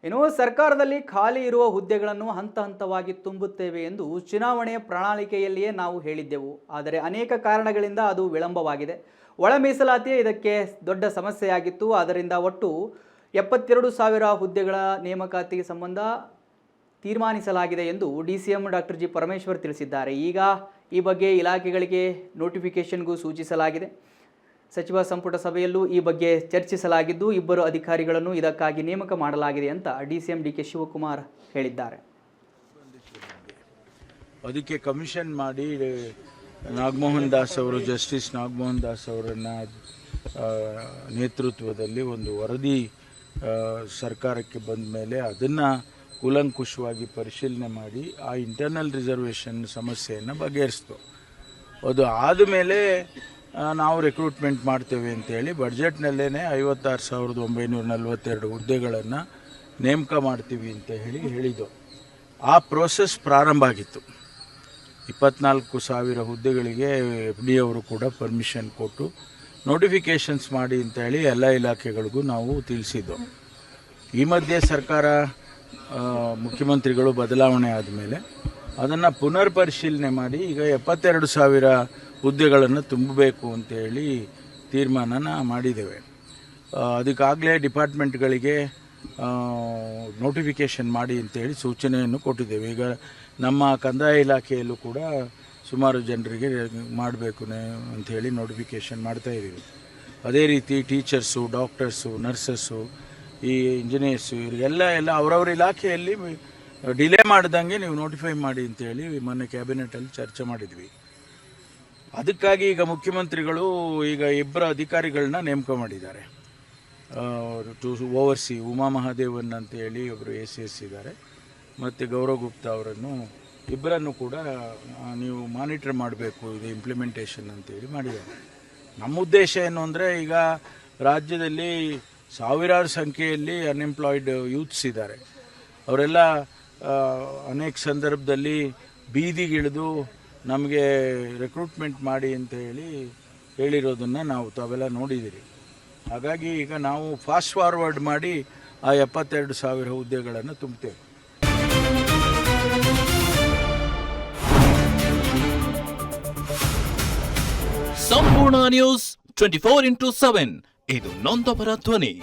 ಇನ್ನು ಸರ್ಕಾರದಲ್ಲಿ ಖಾಲಿ ಇರುವ ಹುದ್ದೆಗಳನ್ನು ಹಂತ ಹಂತವಾಗಿ ತುಂಬುತ್ತೇವೆ ಎಂದು ಚುನಾವಣೆಯ ಪ್ರಣಾಳಿಕೆಯಲ್ಲಿಯೇ ನಾವು ಹೇಳಿದ್ದೆವು. ಆದರೆ ಅನೇಕ ಕಾರಣಗಳಿಂದ ಅದು ವಿಳಂಬವಾಗಿದೆ. ಒಳ ಮೀಸಲಾತಿಯೇ ಇದಕ್ಕೆ ದೊಡ್ಡ ಸಮಸ್ಯೆಯಾಗಿತ್ತು. ಆದ್ದರಿಂದ ಒಟ್ಟು 72,000 ಹುದ್ದೆಗಳ ನೇಮಕಾತಿ ಸಂಬಂಧ ತೀರ್ಮಾನಿಸಲಾಗಿದೆ ಎಂದು ಡಿಸಿಎಂ ಡಾಕ್ಟರ್ ಜಿ ಪರಮೇಶ್ವರ್ ತಿಳಿಸಿದ್ದಾರೆ. ಈಗ ಈ ಬಗ್ಗೆ ಇಲಾಖೆಗಳಿಗೆ ನೋಟಿಫಿಕೇಷನ್ಗೂ ಸೂಚಿಸಲಾಗಿದೆ. ಸಚಿವ ಸಂಪುಟ ಸಭೆಯಲ್ಲೂ ಈ ಬಗ್ಗೆ ಚರ್ಚಿಸಲಾಗಿದ್ದು 2 ಅಧಿಕಾರಿಗಳನ್ನು ಇದಕ್ಕಾಗಿ ನೇಮಕ ಮಾಡಲಾಗಿದೆ ಅಂತ ಡಿಸಿಎಂ ಡಿಕೆ ಶಿವಕುಮಾರ್ ಹೇಳಿದ್ದಾರೆ. ಅದಕ್ಕೆ ಕಮಿಷನ್ ಮಾಡಿ ನಾಗಮೋಹನ್ ದಾಸ್ ಅವರು, ಜಸ್ಟಿಸ್ ನಾಗಮೋಹನ್ ದಾಸ್ ಅವರನ್ನ ನೇತೃತ್ವದಲ್ಲಿ ಒಂದು ವರದಿ ಸರ್ಕಾರಕ್ಕೆ ಬಂದ ಮೇಲೆ ಅದನ್ನು ಕೂಲಂಕುಷವಾಗಿ ಪರಿಶೀಲನೆ ಮಾಡಿ ಆ ಇಂಟರ್ನಲ್ ರಿಸರ್ವೇಷನ್ ಸಮಸ್ಯೆಯನ್ನು ಬಗೆಹರಿಸ್ತು. ಅದು ಆದಮೇಲೆ ನಾವು ರಿಕ್ರೂಟ್ಮೆಂಟ್ ಮಾಡ್ತೇವೆ ಅಂತೇಳಿ ಬಡ್ಜೆಟ್ನಲ್ಲೇ 56,942 ಹುದ್ದೆಗಳನ್ನು ನೇಮಕ ಮಾಡ್ತೀವಿ ಅಂತ ಹೇಳಿದ್ದು. ಆ ಪ್ರೋಸೆಸ್ ಪ್ರಾರಂಭ ಆಗಿತ್ತು. 24,000 ಹುದ್ದೆಗಳಿಗೆ FD ಅವರು ಕೂಡ ಪರ್ಮಿಷನ್ ಕೊಟ್ಟು ನೋಟಿಫಿಕೇಷನ್ಸ್ ಮಾಡಿ ಅಂತೇಳಿ ಎಲ್ಲ ಇಲಾಖೆಗಳಿಗೂ ನಾವು ತಿಳಿಸಿದ್ದು. ಈ ಮಧ್ಯೆ ಸರ್ಕಾರ ಮುಖ್ಯಮಂತ್ರಿಗಳು ಬದಲಾವಣೆ ಆದಮೇಲೆ ಅದನ್ನು ಪುನರ್ ಪರಿಶೀಲನೆ ಮಾಡಿ ಈಗ 72,000 ಹುದ್ದೆಗಳನ್ನು ತುಂಬಬೇಕು ಅಂತೇಳಿ ತೀರ್ಮಾನನ ಮಾಡಿದ್ದೇವೆ. ಅದಕ್ಕಾಗಲೇ ಡಿಪಾರ್ಟ್ಮೆಂಟ್ಗಳಿಗೆ ನೋಟಿಫಿಕೇಷನ್ ಮಾಡಿ ಅಂತೇಳಿ ಸೂಚನೆಯನ್ನು ಕೊಟ್ಟಿದ್ದೇವೆ. ಈಗ ನಮ್ಮ ಕಂದಾಯ ಇಲಾಖೆಯಲ್ಲೂ ಕೂಡ ಸುಮಾರು ಜನರಿಗೆ ಮಾಡಬೇಕು ಅಂಥೇಳಿ ನೋಟಿಫಿಕೇಷನ್ ಮಾಡ್ತಾಯಿದ್ದೀವಿ. ಅದೇ ರೀತಿ ಟೀಚರ್ಸು, ಡಾಕ್ಟರ್ಸು, ನರ್ಸಸ್ಸು, ಈ ಇಂಜಿನಿಯರ್ಸು ಇವರಿಗೆಲ್ಲ ಅವರವ್ರ ಇಲಾಖೆಯಲ್ಲಿ ಡಿಲೇ ಮಾಡ್ದಂಗೆ ನೀವು ನೋಟಿಫೈ ಮಾಡಿ ಅಂತೇಳಿ ಮೊನ್ನೆ ಕ್ಯಾಬಿನೆಟಲ್ಲಿ ಚರ್ಚೆ ಮಾಡಿದ್ವಿ. ಅದಕ್ಕಾಗಿ ಈಗ ಮುಖ್ಯಮಂತ್ರಿಗಳು ಈಗ 2 ಅಧಿಕಾರಿಗಳನ್ನ ನೇಮಕ ಮಾಡಿದ್ದಾರೆ. ಟು ಓವರ್ಸಿ ಉಮಾ ಮಹಾದೇವನ್ ಅಂತೇಳಿ ಒಬ್ಬರು ACS ಇದ್ದಾರೆ, ಮತ್ತು ಗೌರವ್ ಗುಪ್ತಾ ಅವರನ್ನು ಇಬ್ಬರನ್ನು ಕೂಡ ನೀವು ಮಾನಿಟರ್ ಮಾಡಬೇಕು ಇದು ಇಂಪ್ಲಿಮೆಂಟೇಷನ್ ಅಂತೇಳಿ ಮಾಡಿದ್ದಾರೆ. ನಮ್ಮ ಉದ್ದೇಶ ಏನು ಅಂದರೆ ಈಗ ರಾಜ್ಯದಲ್ಲಿ ಸಾವಿರಾರು ಸಂಖ್ಯೆಯಲ್ಲಿ ಅನ್ಎಂಪ್ಲಾಯ್ಡ್ ಯೂತ್ಸ್ ಇದ್ದಾರೆ. ಅವರೆಲ್ಲ ಅನೇಕ ಸಂದರ್ಭದಲ್ಲಿ ಬೀದಿಗಿಳಿದು ನಮಗೆ ರಿಕ್ರೂಟ್ಮೆಂಟ್ ಮಾಡಿ ಅಂತ ಹೇಳಿರೋದನ್ನು ನಾವು ತಾವೆಲ್ಲ ನೋಡಿದ್ದೀರಿ. ಹಾಗಾಗಿ ಈಗ ನಾವು ಫಾಸ್ಟ್ ಫಾರ್ವರ್ಡ್ ಮಾಡಿ ಆ 72,000 ಹುದ್ದೆಗಳನ್ನು ತುಂಬುತ್ತೇವೆ. ಸಂಪೂರ್ಣ ನ್ಯೂಸ್ 24x7 ಇದು ನೊಂದವರ ಧ್ವನಿ.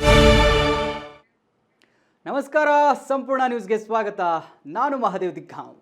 ನಮಸ್ಕಾರ, ಸಂಪೂರ್ಣ ನ್ಯೂಸ್ಗೆ ಸ್ವಾಗತ. ನಾನು ಮಹಾದೇವ್ ದಿಗ್ಗಾಂವ್.